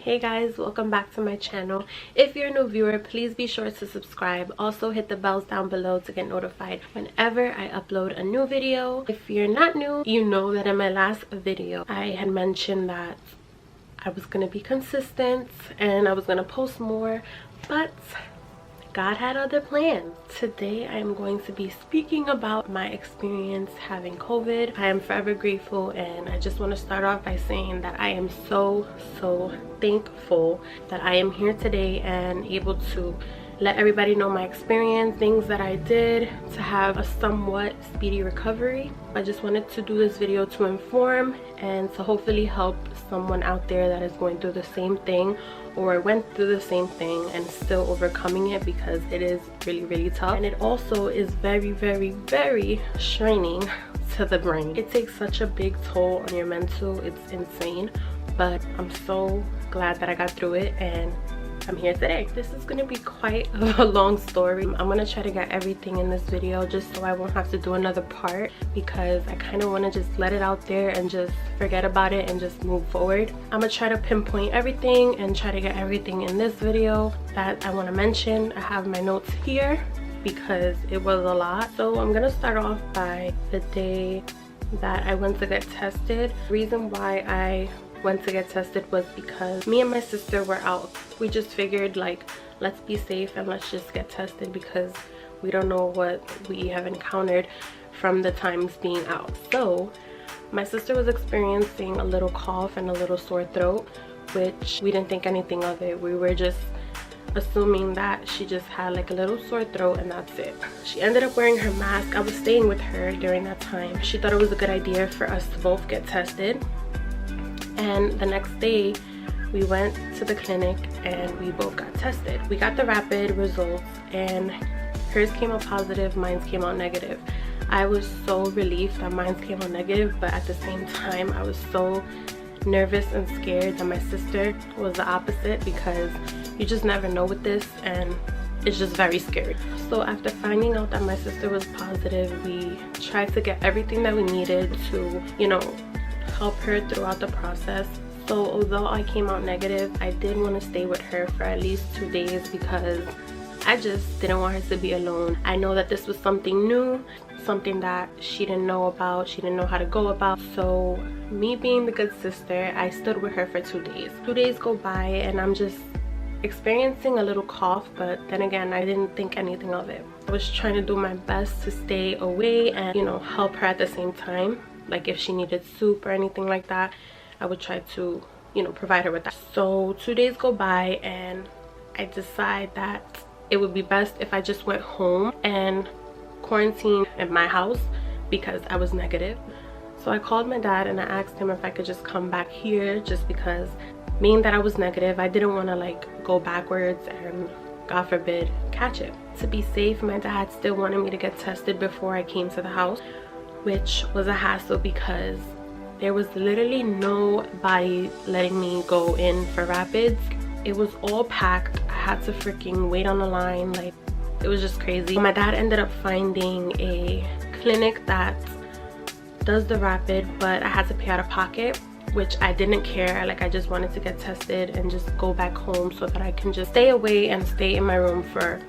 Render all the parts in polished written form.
Hey guys, welcome back to my channel. If you're a new viewer, please be sure to subscribe. Also hit the bells down below to get notified whenever I upload a new video. If you're not new, you know that in my last video I had mentioned that I was gonna be consistent and I was gonna post more, but God had other plans. Today I am going to be speaking about my experience having COVID. I am forever grateful, and I just want to start off by saying that I am so thankful that I am here today and able to let everybody know my experience, things that I did to have a somewhat speedy recovery. I just wanted to do this video to inform and to hopefully help someone out there that is going through the same thing or went through the same thing and still overcoming it, because it is really tough, and it also is very straining to the brain. It takes such a big toll on your mental. It's insane, but I'm so glad that I got through it and I'm here today. This is gonna be quite a long story. I'm gonna try to get everything in this video just so I won't have to do another part, because I kind of want to just let it out there and just forget about it and just move forward. I'm gonna try to pinpoint everything and try to get everything in this video that I want to mention. I have my notes here because it was a lot. So I'm gonna start off by the day that I went to get tested. The reason why I went to get tested was because me and my sister were out. We just figured, like, let's be safe and let's just get tested, because we don't know what we have encountered from the times being out. So my sister was experiencing a little cough and a little sore throat, which we didn't think anything of it. We were just assuming that she just had like a little sore throat and that's it. She ended up wearing her mask. I was staying with her during that time. She thought it was a good idea for us to both get tested. And the next day we went to the clinic and we both got tested. We got the rapid results and hers came out positive, mine came out negative. I was so relieved that mine came out negative, but at the same time I was so nervous and scared that my sister was the opposite, because you just never know with this and it's just very scary. So after finding out that my sister was positive, we tried to get everything that we needed to, you know, help her throughout the process. So although I came out negative, I did want to stay with her for at least 2 days, because I just didn't want her to be alone. I know that this was something new, something that she didn't know about, she didn't know how to go about. So me being the good sister, I stood with her for 2 days. 2 days go by and I'm just experiencing a little cough, but then again, I didn't think anything of it. I was trying to do my best to stay away and, you know, help her at the same time. Like if she needed soup or anything like that, I would try to, you know, provide her with that. So 2 days go by and I decide that it would be best if I just went home and quarantined at my house because I was negative. So I called my dad and I asked him if I could just come back here, just because being that I was negative, I didn't want to like go backwards and God forbid catch it. To be safe, my dad still wanted me to get tested before I came to the house, which was a hassle because there was literally nobody letting me go in for rapids. It was all packed. I had to freaking wait on the line. Like, it was just crazy. My dad ended up finding a clinic that does the rapid, but I had to pay out of pocket, which I didn't care. Like, I just wanted to get tested and just go back home so that I can just stay away and stay in my room for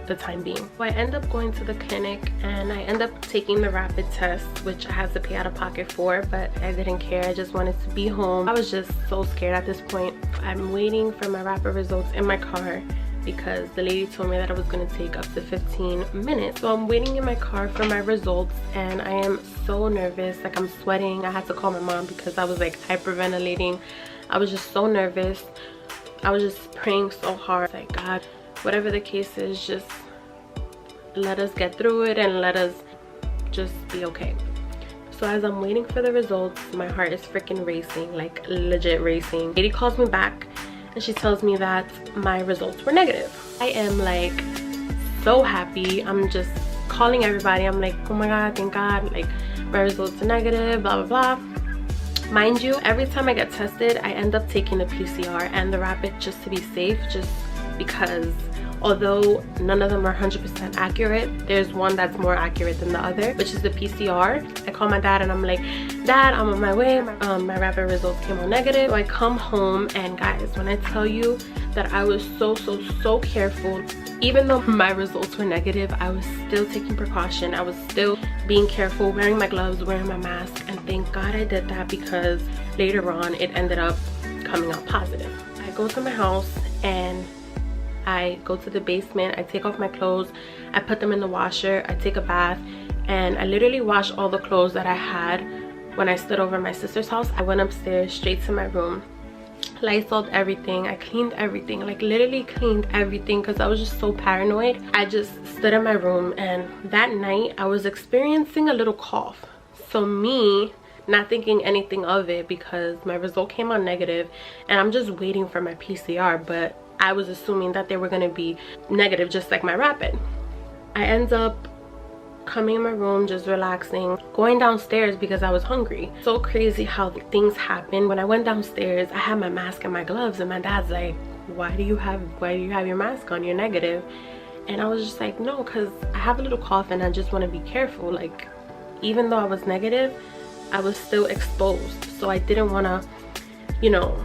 the time being. So I end up going to the clinic and I end up taking the rapid test, which I had to pay out of pocket for, but I didn't care. I just wanted to be home. I was just so scared at this point. I'm waiting for my rapid results in my car because the lady told me that it was going to take up to 15 minutes. So I'm waiting in my car for my results and I am so nervous. Like, I'm sweating. I had to call my mom because I was like hyperventilating. I was just so nervous. I was just praying so hard, like, God, whatever the case is, just let us get through it and let us just be okay. So as I'm waiting for the results, my heart is freaking racing, like legit racing. Lady calls me back and she tells me that my results were negative. I am like so happy. I'm just calling everybody. I'm like, oh my God, thank God, like my results are negative, blah blah blah. Mind you, every time I get tested, I end up taking the PCR and the rapid just to be safe, just because although none of them are 100% accurate. There's one that's more accurate than the other, which is the PCR. I call my dad and I'm like, Dad, I'm on my way. My rapid results came out negative. So I come home, and guys, when I tell you that I was so careful, even though my results were negative, I was still taking precaution. I was still being careful, wearing my gloves, wearing my mask, and thank God I did that, because later on it ended up coming out positive. I go to my house and I go to the basement. I take off my clothes, I put them in the washer, I take a bath, and I literally wash all the clothes that I had when I stood over my sister's house. I went upstairs straight to my room, Lysoled everything. I cleaned everything, like literally cleaned everything, because I was just so paranoid. I just stood in my room, and that night I was experiencing a little cough. So me not thinking anything of it, because my result came out negative and I'm just waiting for my PCR, but I was assuming that they were going to be negative just like my rapid. I end up coming in my room, just relaxing, going downstairs because I was hungry. So crazy how things happen. When I went downstairs, I had my mask and my gloves, and my dad's like, why do you have your mask on? You're negative. And I was just like, no, because I have a little cough and I just want to be careful. Like, even though I was negative, I was still exposed, so I didn't want to, you know,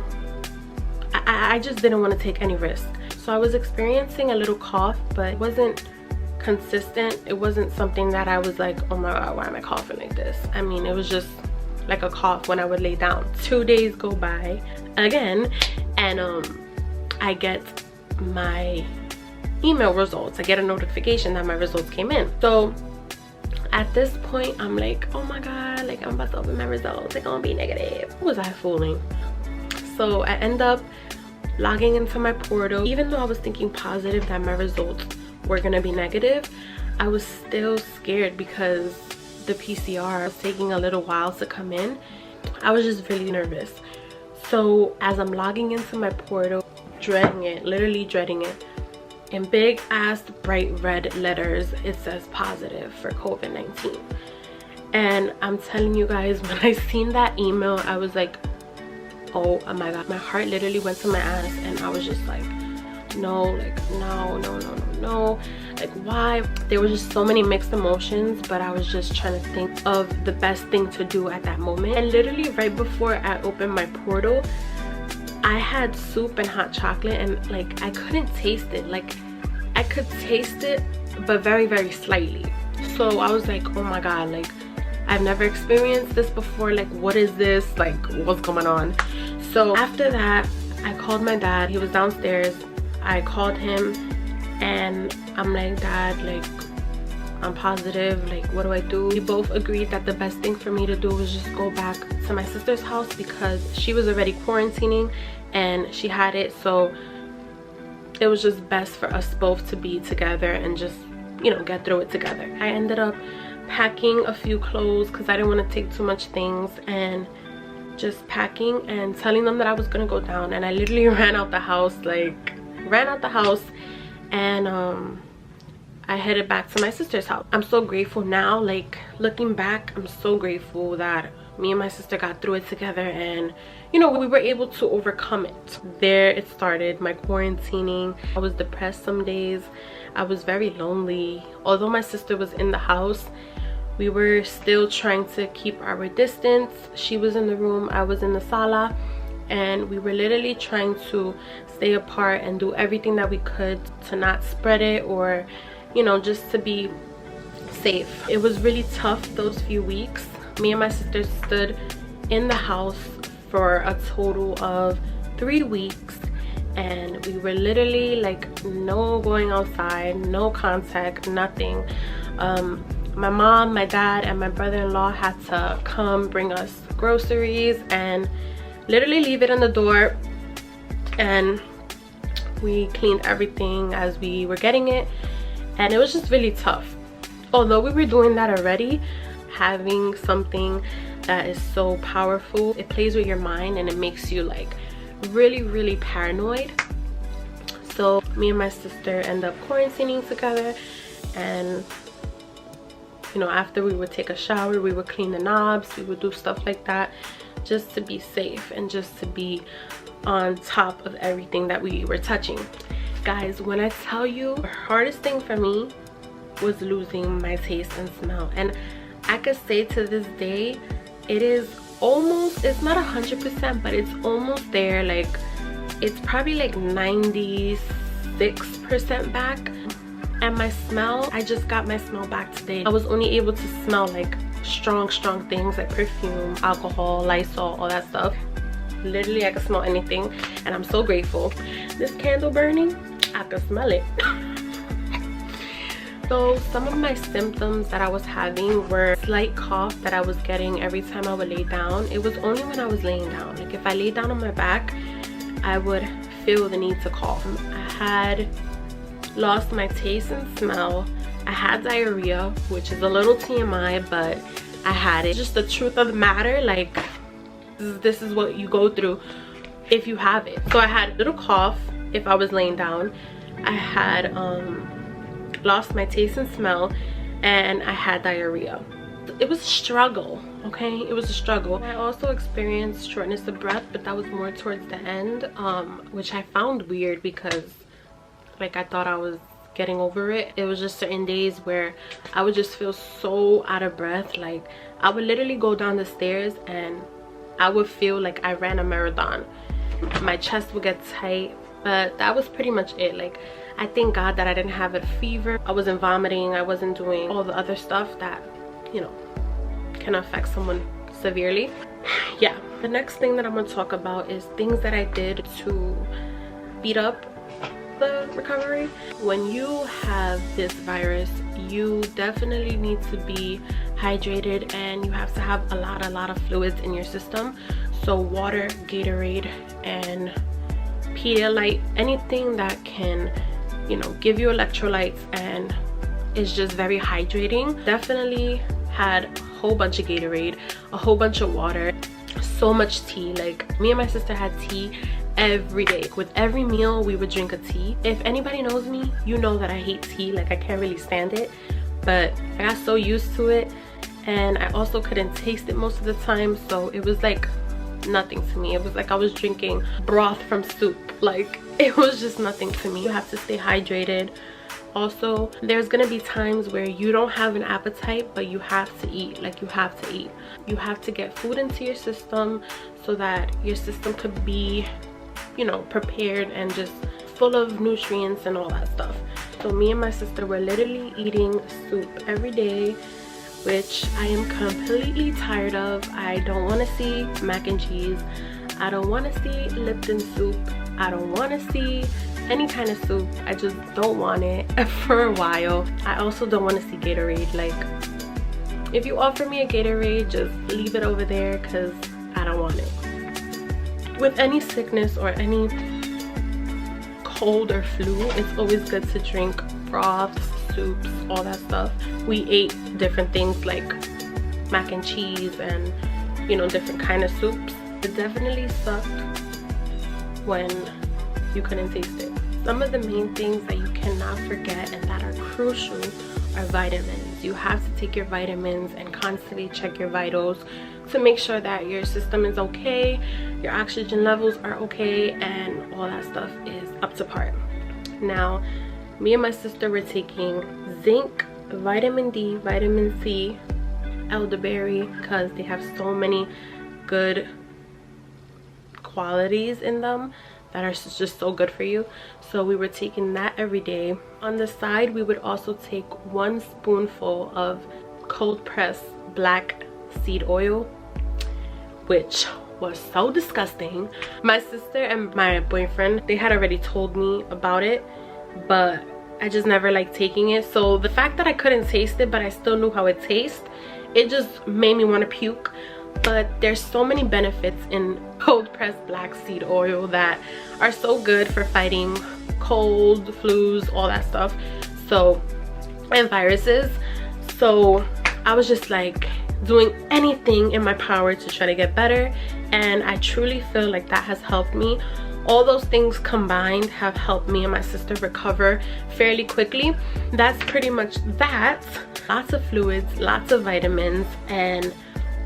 I just didn't want to take any risk. So I was experiencing a little cough, but it wasn't consistent. It wasn't something that I was like, oh my God, why am I coughing like this? I mean, it was just like a cough when I would lay down. 2 days go by again, and I get my email results. I get a notification that my results came in. So at this point, I'm like, oh my God, like I'm about to open my results, they're gonna be negative. Who was I fooling? So I end up logging into my portal. Even though I was thinking positive that my results were gonna be negative, I was still scared because the PCR was taking a little while to come in. I was just really nervous. So as I'm logging into my portal, dreading it, literally dreading it, in big ass bright red letters it says positive for COVID-19. And I'm telling you guys, when I seen that email, I was like, oh my God, my heart literally went to my ass, and I was just like, no, like no, like why? There was just so many mixed emotions, but I was just trying to think of the best thing to do at that moment. And literally right before I opened my portal, I had soup and hot chocolate, and like I couldn't taste it. Like I could taste it, but very slightly. So I was like, oh my God, like I've never experienced this before. Like, what is this? Like, what's going on? So after that, I called my dad. He was downstairs. I called him and I'm like, Dad, like I'm positive, like what do I do? We both agreed that the best thing for me to do was just go back to my sister's house, because she was already quarantining and she had it. So it was just best for us both to be together and just, you know, get through it together. I ended up packing a few clothes because I didn't want to take too much things, and just packing and telling them that I was gonna go down. And I literally ran out the house, and I headed back to my sister's house. I'm so grateful now, like looking back, I'm so grateful that me and my sister got through it together, and you know, we were able to overcome it. There it started, my quarantining. I was depressed some days. I was very lonely. Although my sister was in the house, we were still trying to keep our distance. She was in the room, I was in the sala, and we were literally trying to stay apart and do everything that we could to not spread it, or you know, just to be safe. It was really tough those few weeks. Me and my sister stood in the house for a total of 3 weeks, and we were literally like no going outside, no contact, nothing. My mom, my dad, and my brother-in-law had to come bring us groceries and literally leave it in the door, and we cleaned everything as we were getting it, and it was just really tough. Although we were doing that already, having something that is so powerful, it plays with your mind and it makes you like really paranoid. So me and my sister end up quarantining together, and you know, after we would take a shower, we would clean the knobs, we would do stuff like that just to be safe and just to be on top of everything that we were touching. Guys, when I tell you, the hardest thing for me was losing my taste and smell, and I could say to this day it is almost, it's not 100%, but it's almost there. Like, it's probably like 96% back. And my smell, I just got my smell back today. I was only able to smell like strong things like perfume, alcohol, Lysol, all that stuff. Literally, I can smell anything, and I'm so grateful. This candle burning, I can smell it. So some of my symptoms that I was having were slight cough that I was getting every time I would lay down. It was only when I was laying down. Like, if I laid down on my back, I would feel the need to cough. I had lost my taste and smell. I had diarrhea, which is a little TMI, but I had it. Just the truth of the matter, like, this is what you go through if you have it. So I had a little cough if I was laying down. I had lost my taste and smell, and I had diarrhea. It was a struggle, okay? It was a struggle. I also experienced shortness of breath, but that was more towards the end, which I found weird because, like, I thought I was getting over it. It was just certain days where I would just feel so out of breath. Like, I would literally go down the stairs and I would feel like I ran a marathon. My chest would get tight, but that was pretty much it. Like, I thank God that I didn't have a fever. I wasn't vomiting. I wasn't doing all the other stuff that, you know, can affect someone severely. Yeah, the next thing that I'm going to talk about is things that I did to speed up the recovery. When you have this virus, you definitely need to be hydrated, and you have to have a lot of fluids in your system. So water, Gatorade, and Pedialyte, anything that can, you know, give you electrolytes and is just very hydrating. Definitely had a whole bunch of Gatorade, a whole bunch of water, so much tea. Like, me and my sister had tea every day. With every meal we would drink a tea. If anybody knows me, you know that I hate tea. Like, I can't really stand it, but I got so used to it, and I also couldn't taste it most of the time, so it was like nothing to me. It was like I was drinking broth from soup. Like, it was just nothing to me. You have to stay hydrated. Also, there's gonna be times where you don't have an appetite, but you have to eat. Like, you have to eat. You have to get food into your system so that your system could be, you know, prepared and just full of nutrients and all that stuff. So me and my sister were literally eating soup every day, which I am completely tired of. I don't want to see mac and cheese. I don't want to see Lipton soup. I don't want to see any kind of soup. I just don't want it for a while. I also don't want to see Gatorade. Like, if you offer me a Gatorade, just leave it over there, because I don't want it. With any sickness or any cold or flu, it's always good to drink broths, soups, all that stuff. We ate different things like mac and cheese and, you know, different kind of soups. It definitely sucked when you couldn't taste it. Some of the main things that you cannot forget and that are crucial are vitamins. You have to take your vitamins and constantly check your vitals to make sure that your system is okay, your oxygen levels are okay, and all that stuff is up to par. Now, me and my sister were taking zinc, vitamin D, vitamin C, elderberry, because they have so many good qualities in them that are just so good for you. So we were taking that every day. On the side, we would also take 1 spoonful of cold pressed black seed oil, which was so disgusting. My sister and my boyfriend, they had already told me about it, but I just never liked taking it. So the fact that I couldn't taste it, but I still knew how it tastes, it just made me want to puke. But there's so many benefits in cold pressed black seed oil that are so good for fighting cold, flus, all that stuff, so, and viruses. So I was just like doing anything in my power to try to get better, and I truly feel like that has helped me. All those things combined have helped me and my sister recover fairly quickly. That's pretty much that. Lots of fluids, lots of vitamins, and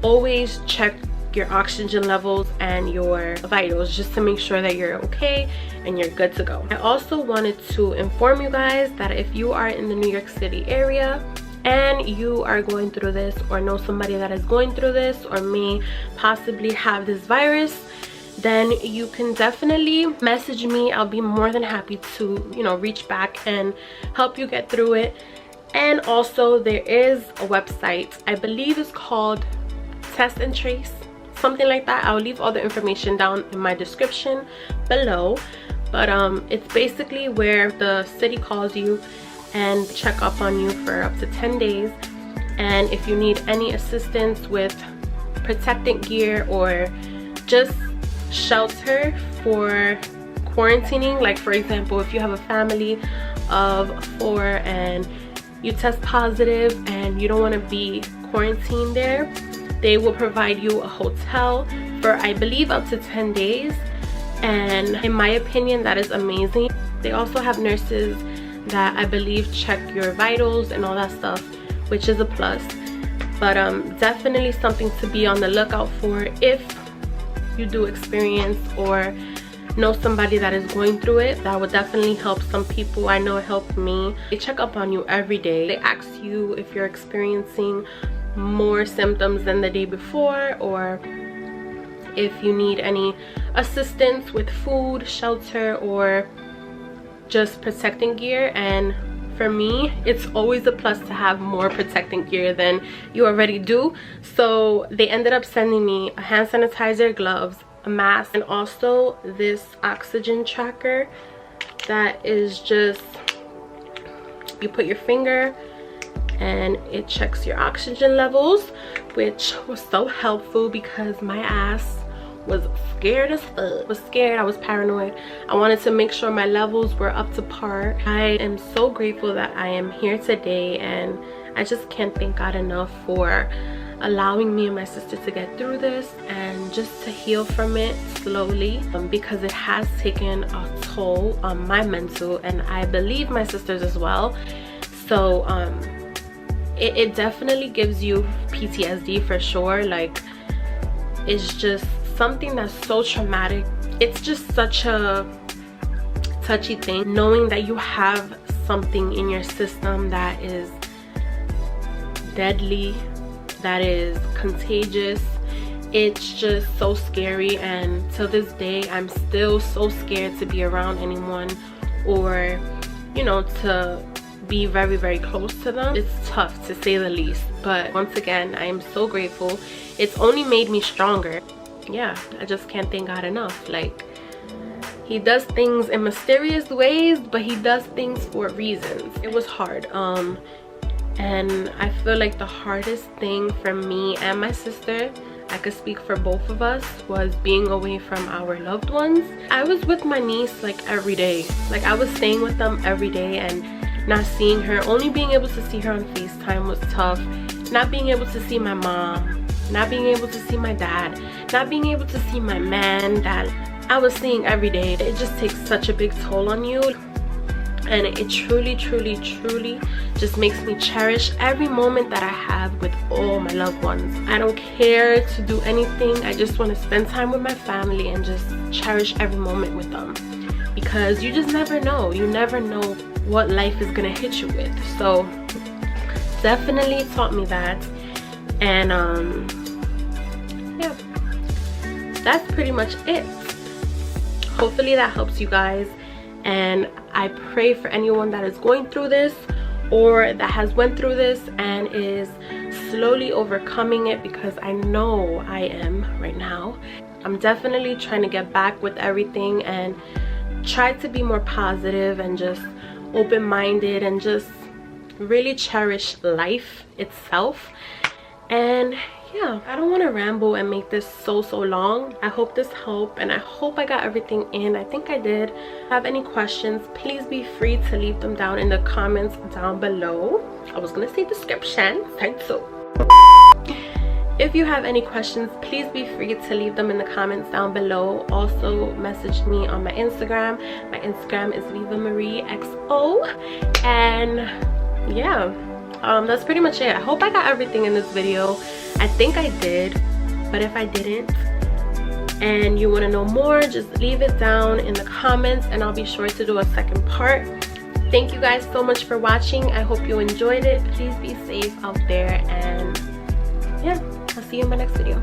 always check your oxygen levels and your vitals, just to make sure that you're okay and you're good to go. I also wanted to inform you guys that if you are in the New York City area and you are going through this, or know somebody that is going through this, or may possibly have this virus, then you can definitely message me. I'll be more than happy to, you know, reach back and help you get through it. And also there is a website, I believe it's called Test and Trace, something like that. I'll leave all the information down in my description below. But it's basically where the city calls you and check up on you for up to 10 days. And if you need any assistance with protective gear or just shelter for quarantining, like for example, if you have a family of 4 and you test positive and you don't want to be quarantined there, they will provide you a hotel for, I believe, up to 10 days. And in my opinion, that is amazing. They also have nurses that I believe check your vitals and all that stuff, which is a plus. But definitely something to be on the lookout for if you do experience or know somebody that is going through it. That would definitely help some people. I know it helped me. They check up on you every day. They ask you if you're experiencing more symptoms than the day before, or if you need any assistance with food, shelter, or just protecting gear. And for me, it's always a plus to have more protecting gear than you already do. So they ended up sending me a hand sanitizer, gloves, a mask, and also this oxygen tracker that is just, you put your finger and it checks your oxygen levels, which was so helpful because my ass was scared as fuck. I was scared, I was paranoid. I wanted to make sure my levels were up to par. I am so grateful that I am here today, and I just can't thank God enough for allowing me and my sister to get through this and just to heal from it slowly, because it has taken a toll on my mental, and I believe my sister's as well. So it definitely gives you PTSD for sure. Like, it's just something that's so traumatic. It's just such a touchy thing, knowing that you have something in your system that is deadly, that is contagious. It's just so scary, and to this day I'm still so scared to be around anyone, or you know, to be very, very close to them. It's tough to say the least, but once again, I am so grateful. It's only made me stronger. Yeah, I just can't thank God enough. Like, he does things in mysterious ways, but he does things for reasons. It was hard, and I feel like the hardest thing for me and my sister, I could speak for both of us, was being away from our loved ones. I was with my niece like every day. Like, I was staying with them every day, and not seeing her, only being able to see her on FaceTime was tough. Not being able to see my mom, not being able to see my dad, not being able to see my man that I was seeing every day. It just takes such a big toll on you, and it truly, truly, truly just makes me cherish every moment that I have with all my loved ones. I don't care to do anything. I just want to spend time with my family and just cherish every moment with them, because you just never know. You never know what life is gonna hit you with. So definitely taught me that. And yeah, that's pretty much it. Hopefully that helps you guys, and I pray for anyone that is going through this, or that has went through this and is slowly overcoming it, because I know I am right now. I'm definitely trying to get back with everything and try to be more positive and just open-minded and just really cherish life itself. And yeah, I don't want to ramble and make this so long. I hope this helped, and I hope I got everything in. I think I did. If you have any questions, please be free to leave them down in the comments down below. I was gonna say description, type so. If you have any questions, please be free to leave them in the comments down below. Also message me on my Instagram. My Instagram is VivaMarieXO. And yeah, that's pretty much it. I hope I got everything in this video. I think I did. but if I didn't and you want to know more, just leave it down in the comments and I'll be sure to do a second part. Thank you guys so much for watching. I hope you enjoyed it. Please be safe out there, and yeah, I'll see you in my next video.